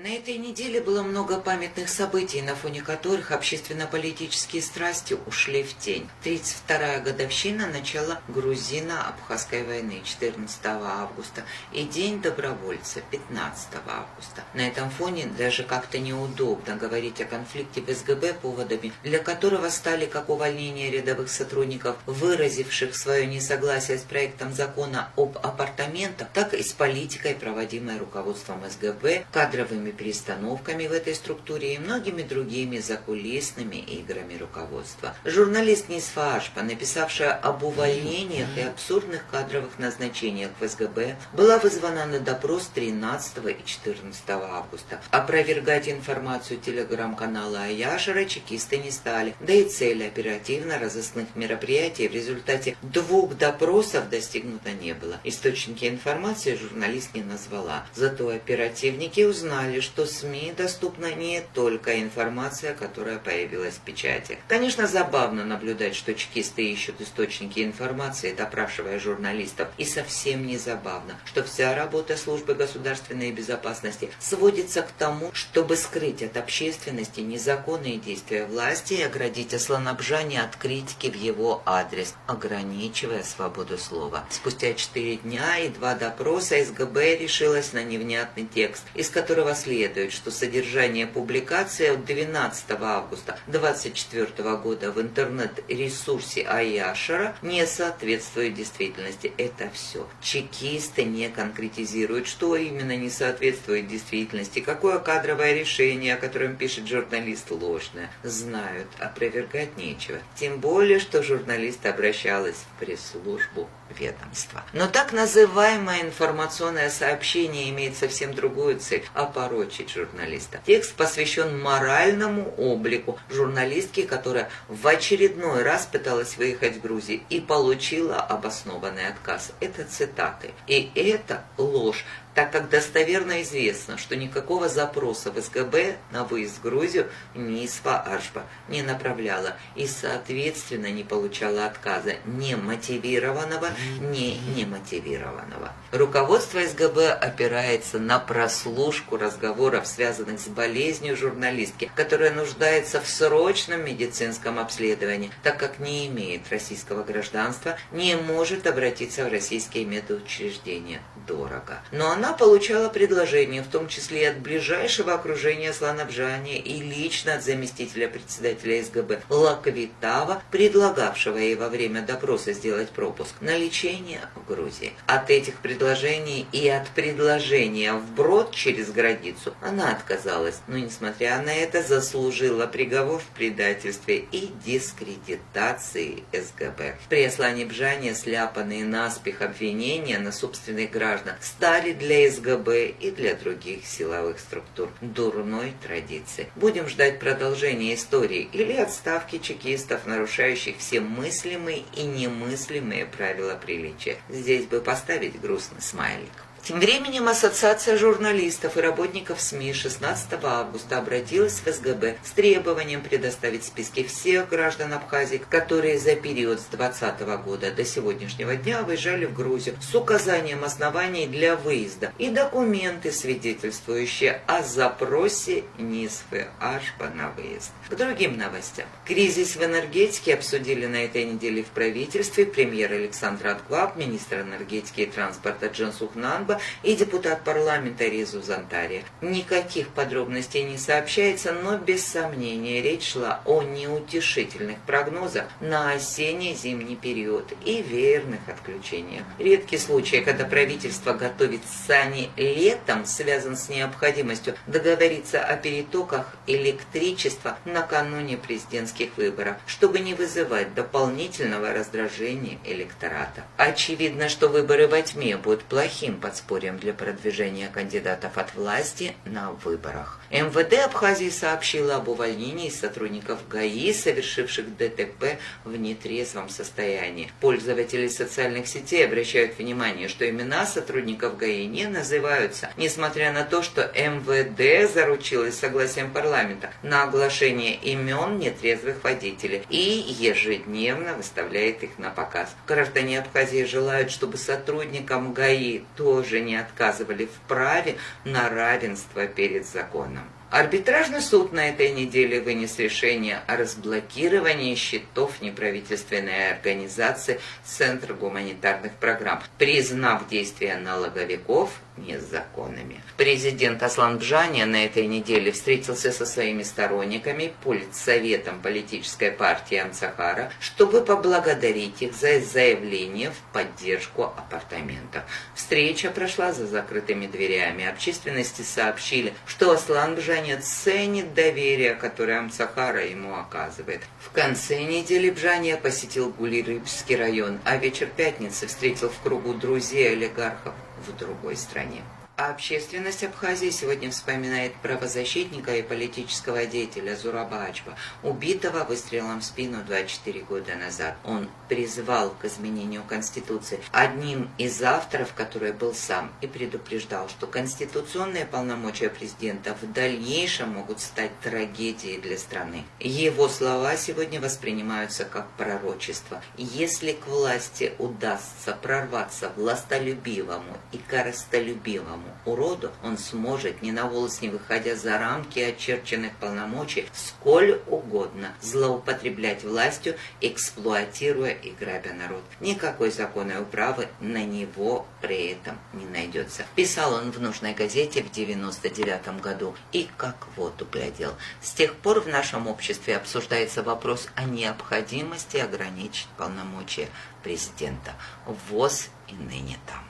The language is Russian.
На этой неделе было много памятных событий, на фоне которых общественно-политические страсти ушли в тень. 32-я годовщина начала грузино-абхазской войны 14 августа и День добровольца 15 августа. На этом фоне даже как-то неудобно говорить о конфликте в СГБ, поводами для которого стали как увольнение рядовых сотрудников, выразивших свое несогласие с проектом закона об апартаментах, так и с политикой, проводимой руководством СГБ, кадровыми перестановками в этой структуре и многими другими закулисными играми руководства. Журналист Нисфа Ашпа, написавшая об увольнениях и абсурдных кадровых назначениях в СГБ, была вызвана на допрос 13 и 14 августа. Опровергать информацию телеграм-канала Аяшера чекисты не стали, да и цели оперативно-розыскных мероприятий в результате 2 допросов достигнуто не было. Источники информации журналист не назвала, зато оперативники узнали, что СМИ доступна не только информация, которая появилась в печати. Конечно, забавно наблюдать, что чекисты ищут источники информации, допрашивая журналистов, и совсем не забавно, что вся работа службы государственной безопасности сводится к тому, чтобы скрыть от общественности незаконные действия власти и оградить Аслан-Абжани от критики в его адрес, ограничивая свободу слова. Спустя 4 дня и 2 допроса СГБ решилась на невнятный текст, из которого следует, что содержание публикации от 12 августа 2024 года в интернет-ресурсе Аяшера не соответствует действительности. Это все. Чекисты не конкретизируют, что именно не соответствует действительности, какое кадровое решение, о котором пишет журналист, ложное. Знают, опровергать нечего. Тем более, что журналист обращалась в пресс-службу ведомства. Но так называемое информационное сообщение имеет совсем другую цель – опорочить журналиста. Текст посвящен моральному облику журналистки, которая в очередной раз пыталась выехать в Грузию и получила обоснованный отказ. Это цитаты. И это ложь, так как достоверно известно, что никакого запроса в СГБ на выезд в Грузию Нисфа Ашпа не направляла и, соответственно, не получала отказа ни мотивированного, ни немотивированного. Руководство СГБ опирается на прослушку разговоров, связанных с болезнью журналистки, которая нуждается в срочном медицинском обследовании, так как не имеет российского гражданства, не может обратиться в российские медучреждения. Дорого. Но она получала предложения, в том числе и от ближайшего окружения Аслан-Абжани и лично от заместителя председателя СГБ Лаквитава, предлагавшего ей во время допроса сделать пропуск на лечение в Грузии. От этих предложений и от предложения вброд через границу она отказалась, но, несмотря на это, заслужила приговор в предательстве и дискредитации СГБ. При Аслане-Абжани сляпанные наспех обвинения на собственных граждан стали для СГБ и для других силовых структур дурной традицией. Будем ждать продолжения истории или отставки чекистов, нарушающих все мыслимые и немыслимые правила приличия. Здесь бы поставить грустный смайлик. Тем временем Ассоциация журналистов и работников СМИ 16 августа обратилась в СГБ с требованием предоставить списки всех граждан Абхазии, которые за период с 2020 года до сегодняшнего дня выезжали в Грузию, с указанием оснований для выезда и документы, свидетельствующие о запросе Нисфы Ашпа на выезд. К другим новостям. Кризис в энергетике обсудили на этой неделе в правительстве премьер Александр Анкваб, министр энергетики и транспорта Джансух Нанба и депутат парламента Резу Зантария. Никаких подробностей не сообщается, но без сомнения речь шла о неутешительных прогнозах на осенне-зимний период и веерных отключениях. Редкий случай, когда правительство готовит сани летом, связан с необходимостью договориться о перетоках электричества накануне президентских выборов, чтобы не вызывать дополнительного раздражения электората. Очевидно, что выборы во тьме будут плохим подспорьем для продвижения кандидатов от власти на выборах. МВД Абхазии сообщила об увольнении сотрудников ГАИ, совершивших ДТП в нетрезвом состоянии. Пользователи социальных сетей обращают внимание, что имена сотрудников ГАИ не называются, несмотря на то, что МВД заручилось согласием парламента на оглашение имен нетрезвых водителей и ежедневно выставляет их на показ. Граждане Абхазии желают, чтобы сотрудникам ГАИ тоже уже не отказывали в праве на равенство перед законом. Арбитражный суд на этой неделе вынес решение о разблокировании счетов неправительственной организации «Центр гуманитарных программ», признав действия налоговиков незаконными. Президент Аслан Бжания на этой неделе встретился со своими сторонниками, политсоветом политической партии Амсахара, чтобы поблагодарить их за заявление в поддержку апартаментов. Встреча прошла за закрытыми дверями. Общественности сообщили, что Аслан Бжания ценит доверие, которое Амсахара ему оказывает. В конце недели Бжания посетил Гулирыбский район, а вечер пятницы встретил в кругу друзей олигархов в другой стране. А общественность Абхазии сегодня вспоминает правозащитника и политического деятеля Зураба Ачба, убитого выстрелом в спину 24 года назад. Он призвал к изменению Конституции, одним из авторов которой был сам, и предупреждал, что конституционные полномочия президента в дальнейшем могут стать трагедией для страны. Его слова сегодня воспринимаются как пророчество. Если к власти удастся прорваться властолюбивому и корыстолюбивому уроду, он сможет, ни на волос не выходя за рамки очерченных полномочий, сколь угодно злоупотреблять властью, эксплуатируя и грабя народ. Никакой законной управы на него при этом не найдется. Писал он в нужной газете в 99 году и как в воду глядел. С тех пор в нашем обществе обсуждается вопрос о необходимости ограничить полномочия президента. ВОЗ и ныне там.